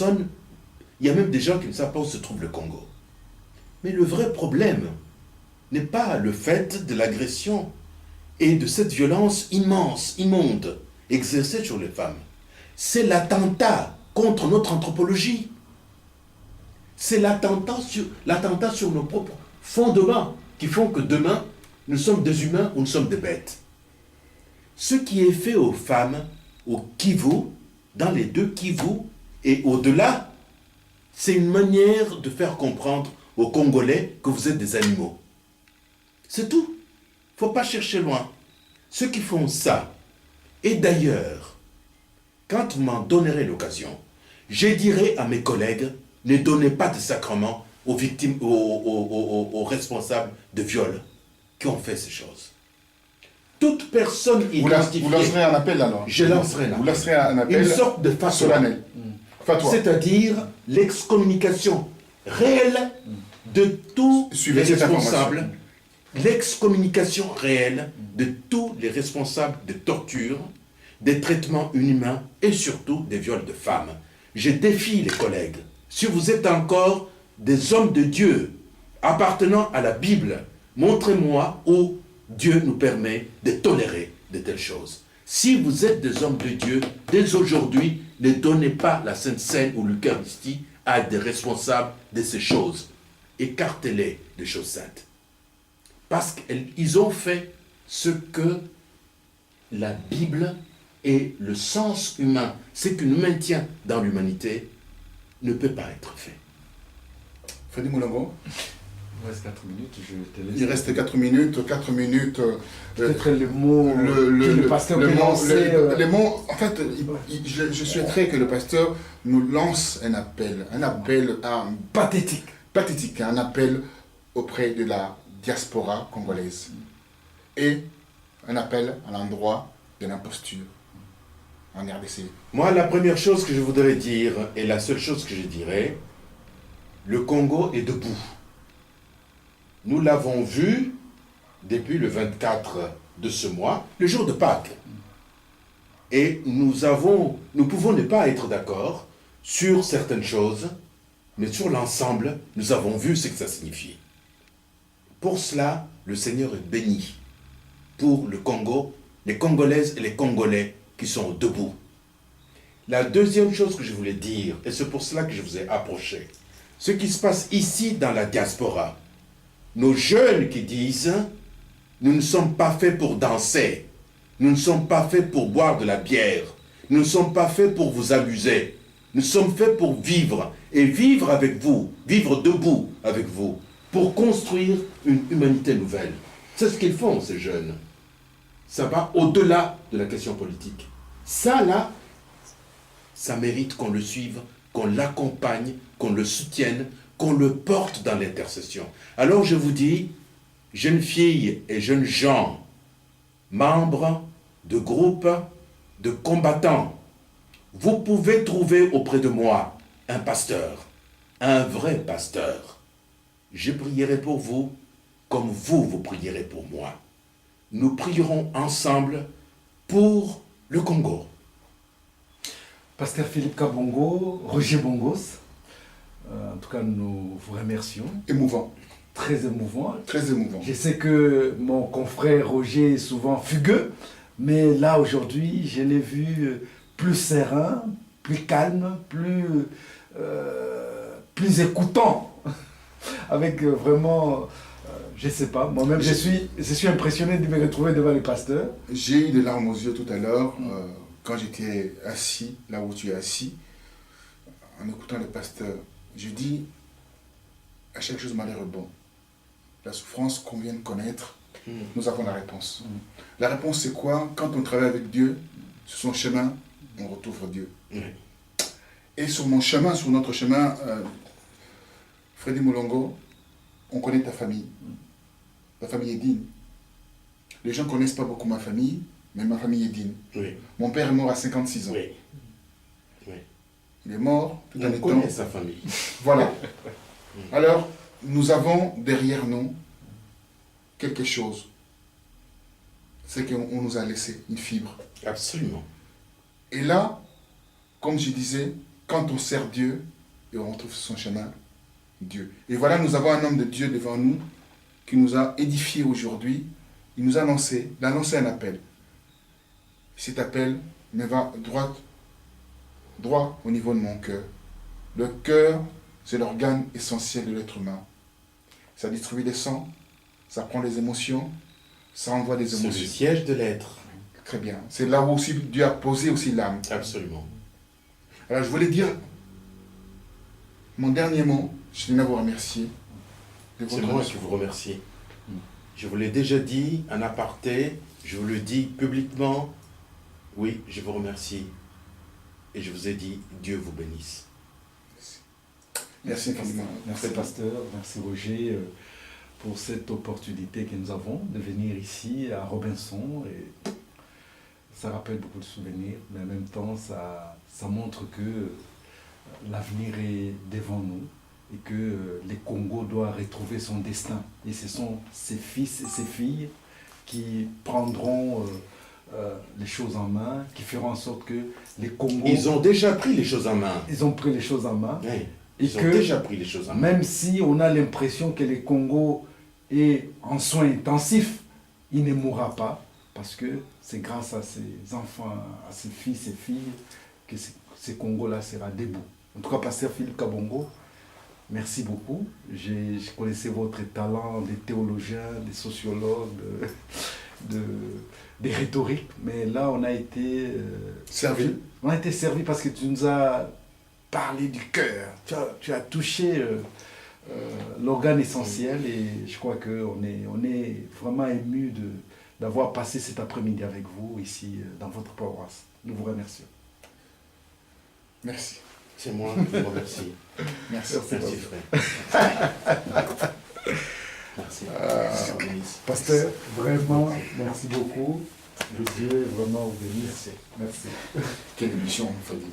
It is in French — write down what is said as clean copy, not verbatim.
personne, il y a même des gens qui ne savent pas où se trouve le Congo. Mais le vrai problème n'est pas le fait de l'agression et de cette violence immense, immonde, exercée sur les femmes. C'est l'attentat contre notre anthropologie. C'est l'attentat sur nos propres fondements qui font que demain, nous sommes des humains ou nous sommes des bêtes. Ce qui est fait aux femmes, au Kivu, dans les deux Kivu et au-delà, c'est une manière de faire comprendre aux Congolais que vous êtes des animaux. C'est tout. Il ne faut pas chercher loin. Ceux qui font ça, et d'ailleurs, quand vous m'en donnerez l'occasion, je dirai à mes collègues, ne donnez pas de sacrement aux victimes, aux responsables de viol qui ont fait ces choses. Toute personne identifiée... Vous lancerez un appel alors? Je lancerai un appel. Vous lancerez un appel une sorte de fatwa. Solennel. C'est-à-dire l'excommunication réelle de tous les responsables, l'excommunication réelle de tous les responsables de torture, des traitements inhumains et surtout des viols de femmes. Je défie les collègues. Si vous êtes encore des hommes de Dieu appartenant à la Bible, montrez-moi où Dieu nous permet de tolérer de telles choses. Si vous êtes des hommes de Dieu, dès aujourd'hui, ne donnez pas la Sainte Seine ou l'Eucharistie à des responsables de ces choses. Écartez-les des choses saintes. Parce qu'ils ont fait ce que la Bible et le sens humain, ce qui nous maintient dans l'humanité, ne peut pas être fait. Freddy Moulongo? Il reste 4 minutes, je te laisse. Il reste 4 minutes, 4 minutes. Peut-être les mots que le pasteur peut lancer. Les mots, en fait, je souhaiterais que le pasteur nous lance un appel pathétique, un appel auprès de la diaspora congolaise. Et un appel à l'endroit de l'imposture en RDC. Moi, la première chose que je voudrais dire, et la seule chose que je dirais, le Congo est debout. Nous l'avons vu depuis le 24 de ce mois, le jour de Pâques. Et nous pouvons ne pas être d'accord sur certaines choses, mais sur l'ensemble, nous avons vu ce que ça signifie. Pour cela, le Seigneur est béni pour le Congo, les Congolaises et les Congolais qui sont debout. La deuxième chose que je voulais dire, et c'est pour cela que je vous ai approché, ce qui se passe ici dans la diaspora, nos jeunes qui disent « Nous ne sommes pas faits pour danser, nous ne sommes pas faits pour boire de la bière, nous ne sommes pas faits pour vous amuser, nous sommes faits pour vivre, et vivre avec vous, vivre debout avec vous, pour construire une humanité nouvelle. » C'est ce qu'ils font, ces jeunes. Ça va au-delà de la question politique. Ça, là, ça mérite qu'on le suive, qu'on l'accompagne, qu'on le soutienne, qu'on le porte dans l'intercession. Alors je vous dis, jeunes filles et jeunes gens, membres de groupes de combattants, vous pouvez trouver auprès de moi un pasteur, un vrai pasteur. Je prierai pour vous comme vous prierez pour moi. Nous prierons ensemble pour le Congo. Pasteur Philippe Kabongo, Roger Bongos, en tout cas nous vous remercions. Émouvant. Très émouvant. Très émouvant. Je sais que mon confrère Roger est souvent fugueux, mais là aujourd'hui je l'ai vu plus serein, plus calme, plus écoutant, avec vraiment... je ne sais pas, moi-même je suis impressionné de me retrouver devant les pasteurs. J'ai eu des larmes aux yeux tout à l'heure, quand j'étais assis, là où tu es assis, en écoutant les pasteurs. Je dis, à chaque chose malheur est bon. La souffrance qu'on vient de connaître, nous avons la réponse. La réponse c'est quoi? Quand on travaille avec Dieu, sur son chemin, on retrouve Dieu. Et sur mon chemin, sur notre chemin, Freddy Moulongo, on connaît ta famille. Ta famille est digne. Les gens ne connaissent pas beaucoup ma famille, mais ma famille est digne. Oui. Mon père est mort à 56 ans. Oui. Oui. Il est mort tout en On étant... connaît sa famille. Voilà. Alors, nous avons derrière nous quelque chose. C'est qu'on nous a laissé une fibre. Absolument. Et là, comme je disais, quand on sert Dieu, et on retrouve sur son chemin Dieu. Et voilà, nous avons un homme de Dieu devant nous qui nous a édifiés aujourd'hui. Il nous a lancé un appel. Cet appel me va droit au niveau de mon cœur. Le cœur, c'est l'organe essentiel de l'être humain. Ça distribue les sangs, ça prend les émotions, ça envoie des C'est émotions. le siège de l'être. Très bien. C'est là où aussi Dieu a posé aussi l'âme. Absolument. Alors je voulais dire, mon dernier mot, je tenais à vous remercier. de C'est votre moi qui vous remercie. Je vous l'ai déjà dit en aparté, je vous le dis publiquement. Oui, je vous remercie. Et je vous ai dit, Dieu vous bénisse. Merci infiniment. Merci pasteur, merci Roger pour cette opportunité que nous avons de venir ici à Robinson. Et ça rappelle beaucoup de souvenirs, mais en même temps ça montre que l'avenir est devant nous et que les Congos doivent retrouver son destin. Et ce sont ses fils et ses filles qui prendront les choses en main, qui feront en sorte que les Congos... Ils ont déjà pris les choses en main. Ils ont pris les choses en main. Oui, Et ils ont que déjà pris les choses en main. même si on a l'impression que le Congo est en soins intensifs, il ne mourra pas parce que c'est grâce à ses enfants, à ses fils, ses filles que ce Congo-là sera debout. En tout cas, pasteur Philippe Kabongo, merci beaucoup. Je connaissais votre talent de théologien, de sociologue, de rhétorique, mais là on a été Servi. On a été servi parce que tu nous as parlé du cœur. Tu as touché l'organe essentiel et je crois qu'on est vraiment ému d'avoir passé cet après-midi avec vous ici dans votre paroisse. Nous vous remercions. Merci. C'est moi qui vous remercie. Merci. Merci frère. Merci. Dieu vous bénisse. Pasteur, vraiment, merci beaucoup. Que Dieu vraiment vous bénisse. Merci. Quelle émission, Fadi.